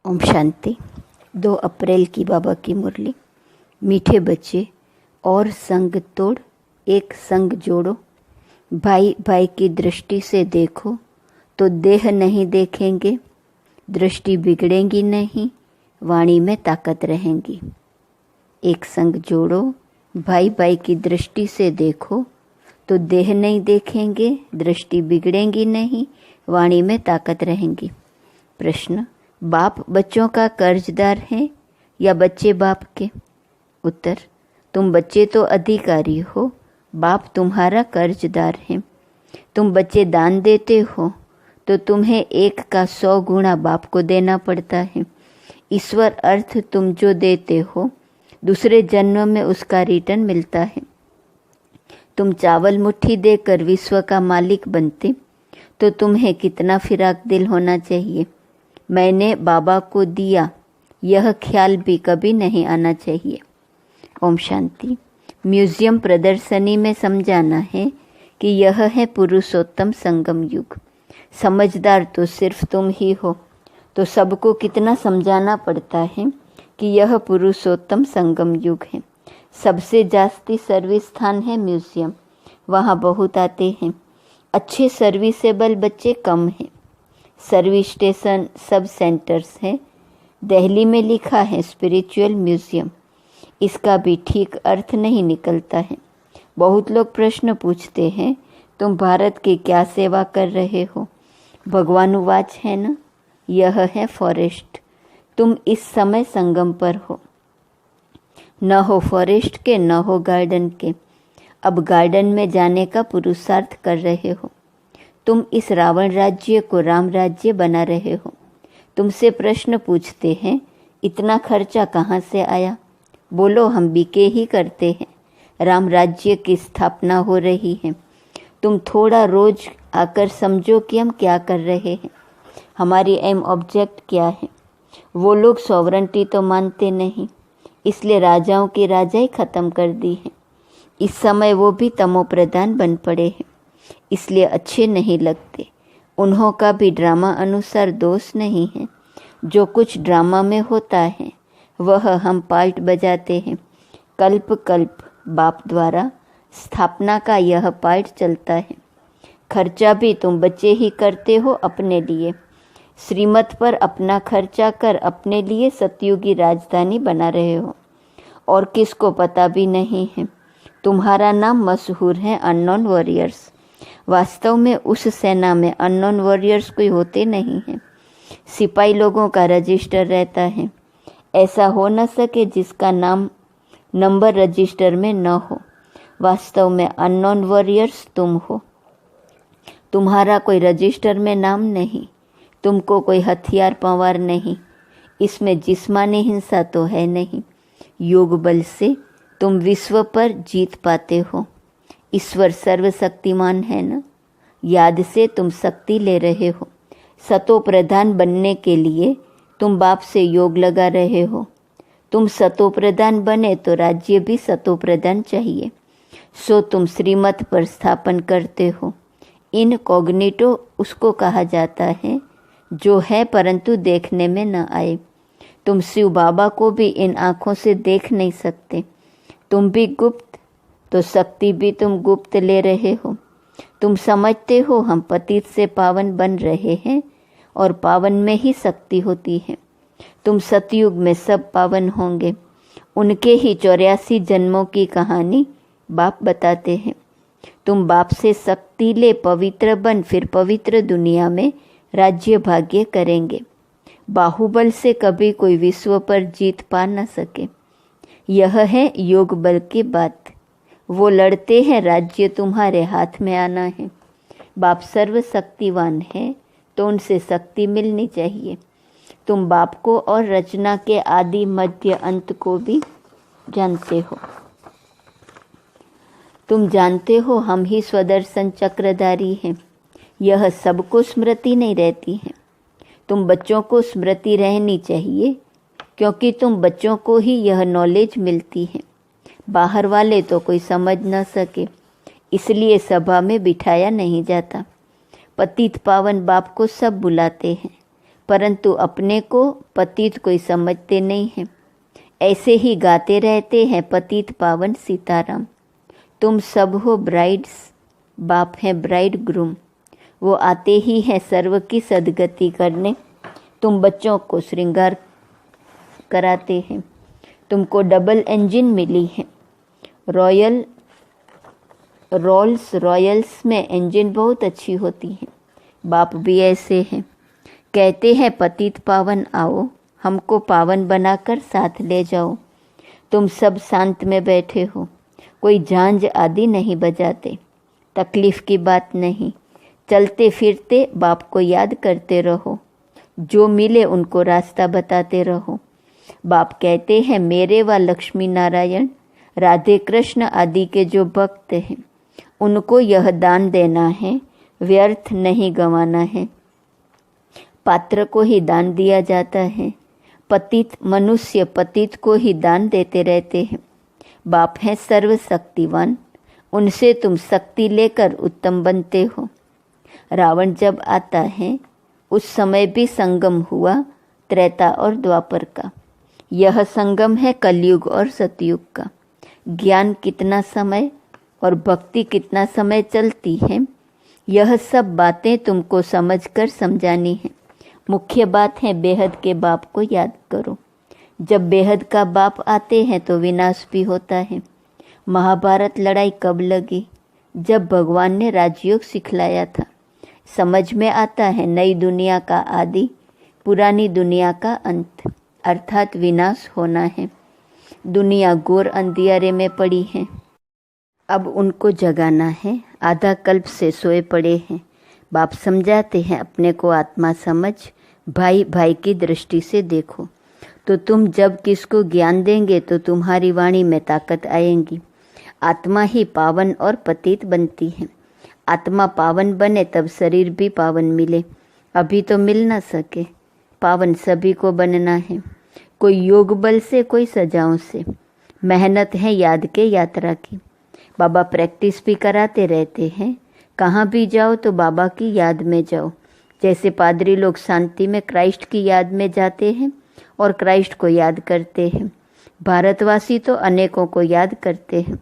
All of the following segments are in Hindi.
ओम शांति। 2 अप्रैल की बाबा की मुरली। मीठे बच्चे और संग तोड़ एक संग जोड़ो। भाई भाई की दृष्टि से देखो तो देह नहीं देखेंगे, दृष्टि बिगड़ेगी नहीं, वाणी में ताकत रहेंगी। एक संग जोड़ो, भाई भाई की दृष्टि से देखो तो देह नहीं देखेंगे, दृष्टि बिगड़ेगी नहीं, वाणी में ताकत रहेंगी। प्रश्न: बाप बच्चों का कर्जदार है या बच्चे बाप के? उत्तर: तुम बच्चे तो अधिकारी हो, बाप तुम्हारा कर्जदार है। तुम बच्चे दान देते हो तो तुम्हें 1 का 100 गुना बाप को देना पड़ता है। ईश्वर अर्थ तुम जो देते हो दूसरे जन्म में उसका रिटर्न मिलता है। तुम चावल मुट्ठी देकर विश्व का मालिक बनते तो तुम्हें कितना फिराक दिल होना चाहिए। मैंने बाबा को दिया, यह ख्याल भी कभी नहीं आना चाहिए। ओम शांति। म्यूजियम प्रदर्शनी में समझाना है कि यह है पुरुषोत्तम संगम युग। समझदार तो सिर्फ तुम ही हो, तो सबको कितना समझाना पड़ता है कि यह पुरुषोत्तम संगम युग है। सबसे जास्ती सर्विस स्थान है म्यूजियम, वहाँ बहुत आते हैं। अच्छे सर्विसेबल बच्चे कम हैं। सर्विस स्टेशन सब सेंटर्स हैं। दिल्ली में लिखा है स्पिरिचुअल म्यूजियम, इसका भी ठीक अर्थ नहीं निकलता है। बहुत लोग प्रश्न पूछते हैं, तुम भारत की क्या सेवा कर रहे हो? भगवानुवाच है ना, यह है फॉरेस्ट। तुम इस समय संगम पर हो, न हो फॉरेस्ट के न हो गार्डन के। अब गार्डन में जाने का पुरुषार्थ कर रहे हो। तुम इस रावण राज्य को राम राज्य बना रहे हो। तुमसे प्रश्न पूछते हैं, इतना खर्चा कहाँ से आया? बोलो, हम बीके ही करते हैं। राम राज्य की स्थापना हो रही है। तुम थोड़ा रोज आकर समझो कि हम क्या कर रहे हैं, हमारी एम ऑब्जेक्ट क्या है। वो लोग सॉवरेंटी तो मानते नहीं, इसलिए राजाओं की राजाई खत्म कर दी है। इस समय वो भी तमो प्रधान बन पड़े हैं, इसलिए अच्छे नहीं लगते। उन्हों का भी ड्रामा अनुसार दोष नहीं है। जो कुछ ड्रामा में होता है वह हम पार्ट बजाते हैं। कल्प कल्प बाप द्वारा स्थापना का यह पार्ट चलता है। खर्चा भी तुम बच्चे ही करते हो अपने लिए। श्रीमत पर अपना खर्चा कर अपने लिए सतयुगी राजधानी बना रहे हो और किसको पता भी नहीं है। तुम्हारा नाम मशहूर है अननोन वॉरियर्स। वास्तव में उस सेना में अननोन वॉरियर्स कोई होते नहीं हैं। सिपाही लोगों का रजिस्टर रहता है। ऐसा हो न सके जिसका नाम नंबर रजिस्टर में न हो। वास्तव में अननोन वॉरियर्स तुम हो। तुम्हारा कोई रजिस्टर में नाम नहीं, तुमको कोई हथियार पंवार नहीं, इसमें जिस्मानी हिंसा तो है नहीं। योग बल से तुम विश्व पर जीत पाते हो। ईश्वर सर्वशक्तिमान है ना, याद से तुम शक्ति ले रहे हो। सतो प्रधान बनने के लिए तुम बाप से योग लगा रहे हो। तुम सतो प्रधान बने तो राज्य भी सतो प्रधान चाहिए, सो तुम श्रीमत पर स्थापन करते हो। इनकॉग्निटो उसको कहा जाता है जो है परंतु देखने में न आए। तुम शिव बाबा को भी इन आँखों से देख नहीं सकते। तुम भी गुप्त तो शक्ति भी तुम गुप्त ले रहे हो। तुम समझते हो हम पतित से पावन बन रहे हैं और पावन में ही शक्ति होती है। तुम सतयुग में सब पावन होंगे। उनके ही 84 जन्मों की कहानी बाप बताते हैं। तुम बाप से शक्ति ले पवित्र बन, फिर पवित्र दुनिया में राज्य भाग्य करेंगे। बाहुबल से कभी कोई विश्व पर जीत पा न सके। यह है योग बल की बात। वो लड़ते हैं, राज्य तुम्हारे हाथ में आना है। बाप सर्वशक्तिवान है तो उनसे शक्ति मिलनी चाहिए। तुम बाप को और रचना के आदि मध्य अंत को भी जानते हो। तुम जानते हो हम ही स्वदर्शन चक्रधारी हैं। यह सबको स्मृति नहीं रहती है। तुम बच्चों को स्मृति रहनी चाहिए क्योंकि तुम बच्चों को ही यह नॉलेज मिलती है। बाहर वाले तो कोई समझ न सके, इसलिए सभा में बिठाया नहीं जाता। पतित पावन बाप को सब बुलाते हैं, परंतु अपने को पतित कोई समझते नहीं है। ऐसे ही गाते रहते हैं पतित पावन सीताराम। तुम सब हो ब्राइड्स, बाप है ब्राइड ग्रूम। वो आते ही हैं सर्व की सदगति करने। तुम बच्चों को श्रृंगार कराते हैं। तुमको डबल इंजन मिली है। रोल्स रॉयल्स में इंजन बहुत अच्छी होती है। बाप भी ऐसे हैं। कहते हैं पतित पावन आओ, हमको पावन बनाकर साथ ले जाओ। तुम सब शांत में बैठे हो, कोई झांझ आदि नहीं बजाते। तकलीफ की बात नहीं, चलते फिरते बाप को याद करते रहो। जो मिले उनको रास्ता बताते रहो। बाप कहते हैं मेरे व लक्ष्मी नारायण, राधे कृष्ण आदि के जो भक्त हैं उनको यह दान देना है, व्यर्थ नहीं गंवाना है। पात्र को ही दान दिया जाता है। पतित मनुष्य पतित को ही दान देते रहते हैं। बाप है सर्वशक्तिवान, उनसे तुम शक्ति लेकर उत्तम बनते हो। रावण जब आता है उस समय भी संगम हुआ त्रेता और द्वापर का। यह संगम है कलयुग और सतयुग का। ज्ञान कितना समय और भक्ति कितना समय चलती है, यह सब बातें तुमको समझकर समझानी है। मुख्य बात है बेहद के बाप को याद करो। जब बेहद का बाप आते हैं तो विनाश भी होता है। महाभारत लड़ाई कब लगी? जब भगवान ने राजयोग सिखलाया था। समझ में आता है नई दुनिया का आदि, पुरानी दुनिया का अंत, अर्थात विनाश होना है। दुनिया घोर अंधियारे में पड़ी है, अब उनको जगाना है। आधा कल्प से सोए पड़े हैं। बाप समझाते हैं अपने को आत्मा समझ, भाई भाई की दृष्टि से देखो। तो तुम जब किसको ज्ञान देंगे तो तुम्हारी वाणी में ताकत आएगी। आत्मा ही पावन और पतित बनती है। आत्मा पावन बने तब शरीर भी पावन मिले। अभी तो मिल ना सके। पावन सभी को बनना है, कोई योग बल से, कोई सजाओं से। मेहनत है याद के यात्रा की। बाबा प्रैक्टिस भी कराते रहते हैं। कहाँ भी जाओ तो बाबा की याद में जाओ। जैसे पादरी लोग शांति में क्राइस्ट की याद में जाते हैं और क्राइस्ट को याद करते हैं। भारतवासी तो अनेकों को याद करते हैं।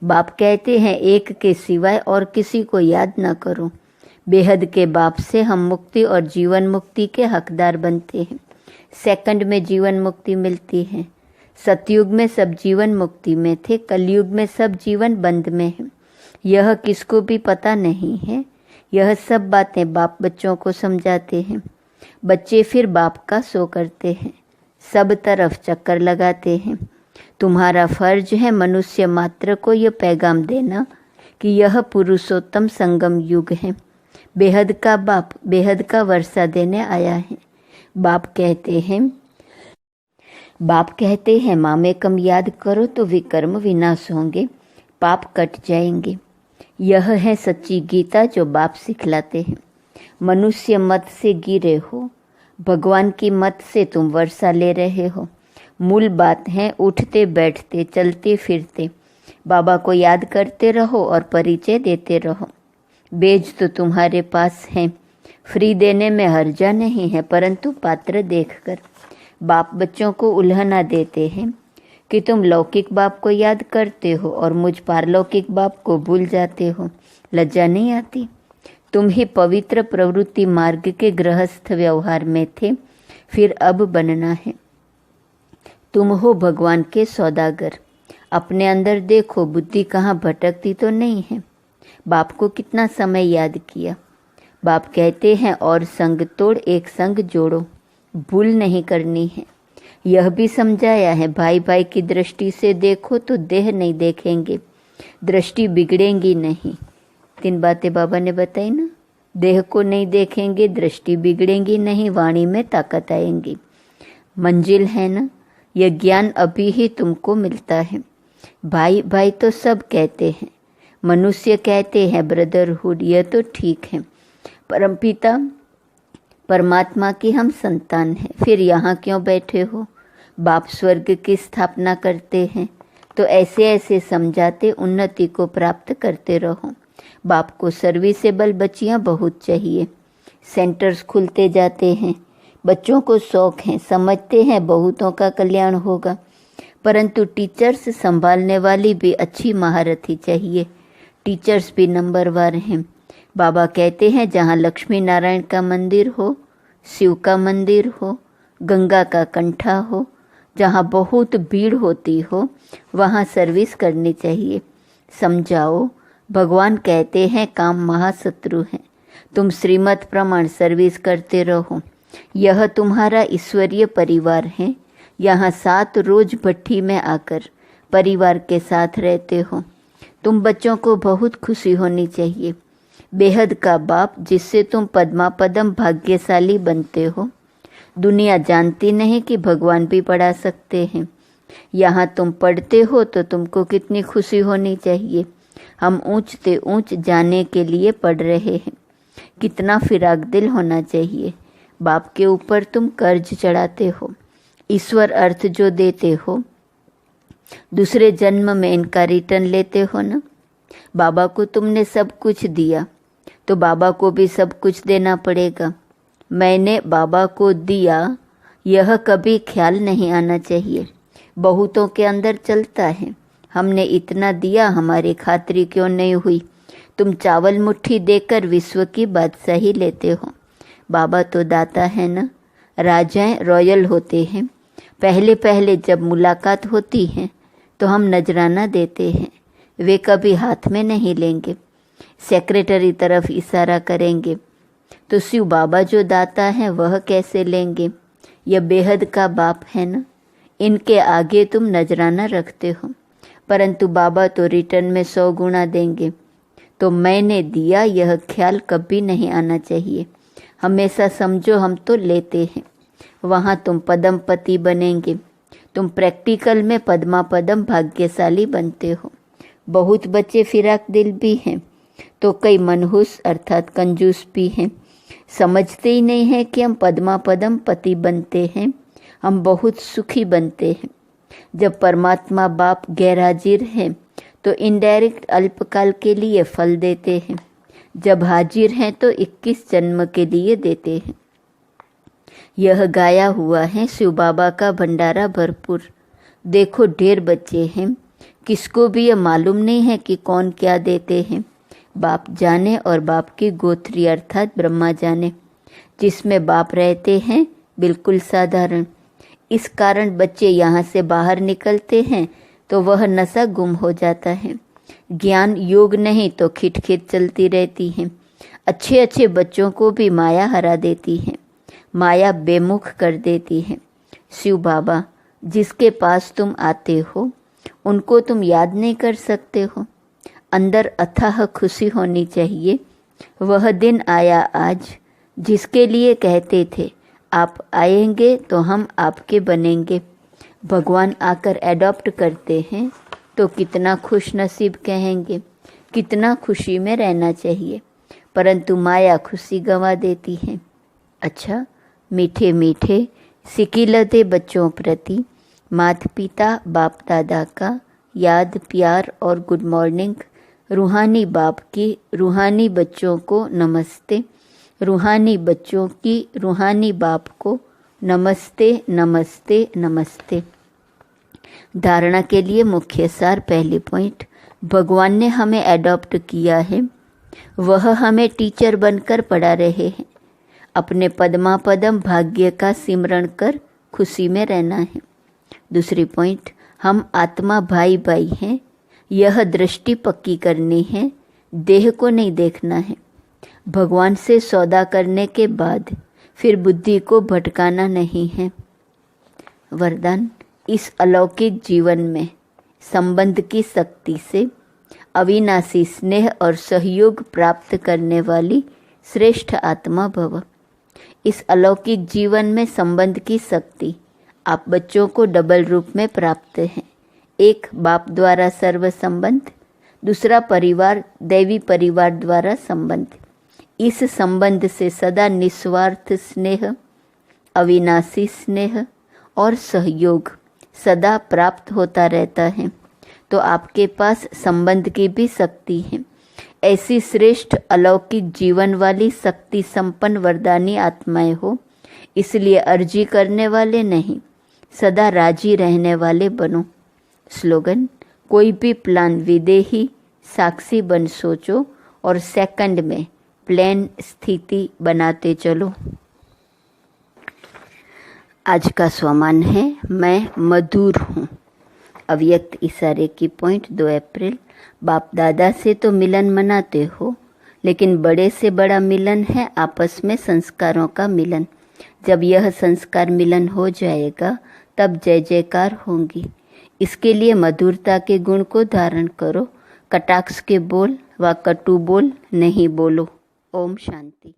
बाप कहते हैं एक के सिवाय और किसी को याद न करो। बेहद के बाप से हम मुक्ति और जीवन मुक्ति के हकदार बनते हैं। सेकंड में जीवन मुक्ति मिलती है। सतयुग में सब जीवन मुक्ति में थे, कलयुग में सब जीवन बंद में है। यह किसको भी पता नहीं है। यह सब बातें बाप बच्चों को समझाते हैं। बच्चे फिर बाप का सो करते हैं, सब तरफ चक्कर लगाते हैं। तुम्हारा फर्ज है मनुष्य मात्र को यह पैगाम देना कि यह पुरुषोत्तम संगम युग है। बेहद का बाप बेहद का वर्षा देने आया है। बाप कहते हैं मामे कम याद करो तो विकर्म विनाश होंगे, पाप कट जाएंगे। यह है सच्ची गीता जो बाप सिखलाते हैं। मनुष्य मत से गिरे हो, भगवान की मत से तुम वर्षा ले रहे हो। मूल बात है उठते बैठते चलते फिरते बाबा को याद करते रहो और परिचय देते रहो। बेज तो तुम्हारे पास है, फ्री देने में हर्जा नहीं है, परंतु पात्र देखकर। बाप बच्चों को उल्हना देते हैं कि तुम लौकिक बाप को याद करते हो और मुझ पारलौकिक बाप को भूल जाते हो। लज्जा नहीं आती? तुम ही पवित्र प्रवृत्ति मार्ग के गृहस्थ व्यवहार में थे, फिर अब बनना है। तुम हो भगवान के सौदागर। अपने अंदर देखो, बुद्धि कहाँ भटकती तो नहीं है। बाप को कितना समय याद किया। बाप कहते हैं और संग तोड़ एक संग जोड़ो, भूल नहीं करनी है। यह भी समझाया है भाई भाई की दृष्टि से देखो तो देह नहीं देखेंगे, दृष्टि बिगड़ेंगी नहीं। 3 बातें बाबा ने बताई ना। देह को नहीं देखेंगे, दृष्टि बिगड़ेंगी नहीं, वाणी में ताकत आएंगी। मंजिल है ना, यह ज्ञान अभी ही तुमको मिलता है। भाई भाई तो सब कहते हैं, मनुष्य कहते हैं ब्रदरहुड, यह तो ठीक है। परमपिता परमात्मा की हम संतान हैं, फिर यहाँ क्यों बैठे हो? बाप स्वर्ग की स्थापना करते हैं तो ऐसे ऐसे समझाते उन्नति को प्राप्त करते रहो। बाप को सर्विसेबल बच्चियाँ बहुत चाहिए। सेंटर्स खुलते जाते हैं। बच्चों को शौक है, समझते हैं बहुतों का कल्याण होगा, परंतु टीचर्स संभालने वाली भी अच्छी महारथी चाहिए। टीचर्स भी नंबरवार हैं। बाबा कहते हैं जहाँ लक्ष्मी नारायण का मंदिर हो, शिव का मंदिर हो, गंगा का कंठा हो, जहाँ बहुत भीड़ होती हो, वहाँ सर्विस करनी चाहिए। समझाओ, भगवान कहते हैं काम महाशत्रु है। तुम श्रीमत प्रमाण सर्विस करते रहो। यह तुम्हारा ईश्वरीय परिवार है। यहाँ 7 रोज भट्ठी में आकर परिवार के साथ रहते हो। तुम बच्चों को बहुत खुशी होनी चाहिए। बेहद का बाप जिससे तुम पद्मा पदम भाग्यशाली बनते हो। दुनिया जानती नहीं कि भगवान भी पढ़ा सकते हैं। यहाँ तुम पढ़ते हो तो तुमको कितनी खुशी होनी चाहिए। हम ऊंच से ऊंच जाने के लिए पढ़ रहे हैं। कितना फिराक दिल होना चाहिए। बाप के ऊपर तुम कर्ज चढ़ाते हो। ईश्वर अर्थ जो देते हो, दूसरे जन्म में इनका रिटर्न लेते हो ना। बाबा को तुमने सब कुछ दिया तो बाबा को भी सब कुछ देना पड़ेगा। मैंने बाबा को दिया, यह कभी ख्याल नहीं आना चाहिए। बहुतों के अंदर चलता है, हमने इतना दिया, हमारी खातिरी क्यों नहीं हुई। तुम चावल मुट्ठी देकर विश्व की बादशाही लेते हो। बाबा तो दाता है ना। राजाएं रॉयल होते हैं। पहले पहले जब मुलाकात होती है तो हम नजराना देते हैं। वे कभी हाथ में नहीं लेंगे, सेक्रेटरी तरफ इशारा करेंगे। तो शिव बाबा जो दाता है वह कैसे लेंगे। यह बेहद का बाप है ना। इनके आगे तुम नजराना रखते हो, परंतु बाबा तो रिटर्न में 100 गुना देंगे। तो मैंने दिया, यह ख्याल कभी नहीं आना चाहिए। हमेशा समझो हम तो लेते हैं। वहाँ तुम पदमपति बनेंगे। तुम प्रैक्टिकल में पद्मा पदम भाग्यशाली बनते हो। बहुत बच्चे फिराक दिल भी हैं तो कई मनहूस अर्थात कंजूस भी हैं। समझते ही नहीं है कि हम पद्मा पदम पति बनते हैं। हम बहुत सुखी बनते हैं। जब परमात्मा बाप गैरहाजिर है तो इनडायरेक्ट अल्पकाल के लिए फल देते हैं। जब हाजिर हैं तो 21 जन्म के लिए देते हैं। यह गाया हुआ है शिव बाबा का भंडारा भरपूर। देखो ढेर बच्चे हैं, किसको भी यह मालूम नहीं है कि कौन क्या देते हैं। बाप जाने और बाप की गोत्री अर्थात ब्रह्मा जाने। जिसमें बाप रहते हैं बिल्कुल साधारण। इस कारण बच्चे यहाँ से बाहर निकलते हैं तो वह नशा गुम हो जाता है। ज्ञान योग नहीं तो खिटखिट चलती रहती है। अच्छे अच्छे बच्चों को भी माया हरा देती है। माया बेमुख कर देती है। शिव बाबा जिसके पास तुम आते हो उनको तुम याद नहीं कर सकते हो। अंदर अथाह खुशी होनी चाहिए। वह दिन आया आज जिसके लिए कहते थे आप आएंगे तो हम आपके बनेंगे। भगवान आकर एडॉप्ट करते हैं तो कितना खुश नसीब कहेंगे। कितना खुशी में रहना चाहिए, परंतु माया खुशी गंवा देती है। अच्छा, मीठे मीठे सिकिलते बच्चों प्रति माता पिता बाप दादा का याद प्यार और गुड मॉर्निंग। रूहानी बाप की रूहानी बच्चों को नमस्ते। रूहानी बच्चों की रूहानी बाप को नमस्ते नमस्ते नमस्ते। धारणा के लिए मुख्य सार। पहली पॉइंट, भगवान ने हमें एडॉप्ट किया है। वह हमें टीचर बनकर पढ़ा रहे हैं। अपने पद्मा पदम भाग्य का सिमरण कर खुशी में रहना है। दूसरी पॉइंट, हम आत्मा भाई भाई हैं। यह दृष्टि पक्की करनी है, देह को नहीं देखना है। भगवान से सौदा करने के बाद फिर बुद्धि को भटकाना नहीं है। वरदान, इस अलौकिक जीवन में संबंध की शक्ति से अविनाशी स्नेह और सहयोग प्राप्त करने वाली श्रेष्ठ आत्मा भव। इस अलौकिक जीवन में संबंध की शक्ति आप बच्चों को डबल रूप में प्राप्त है। एक, बाप द्वारा सर्व संबंध। दूसरा, परिवार दैवी परिवार द्वारा संबंध। इस संबंध से सदा निस्वार्थ स्नेह, अविनाशी स्नेह और सहयोग सदा प्राप्त होता रहता है। तो आपके पास संबंध की भी शक्ति है। ऐसी श्रेष्ठ अलौकिक जीवन वाली शक्ति संपन्न वरदानी आत्माएं हो। इसलिए अर्जी करने वाले नहीं, सदा राजी रहने वाले बनो। स्लोगन, कोई भी प्लान विदेही साक्षी बन सोचो और सेकंड में प्लान स्थिति बनाते चलो। आज का स्वमान है मैं मधुर हूँ। अव्यक्त इशारे की पॉइंट 2 अप्रैल। बाप दादा से तो मिलन मनाते हो, लेकिन बड़े से बड़ा मिलन है आपस में संस्कारों का मिलन। जब यह संस्कार मिलन हो जाएगा तब जय जयकार होंगी। इसके लिए मधुरता के गुण को धारण करो। कटाक्ष के बोल व कटु बोल नहीं बोलो। ओम शांति।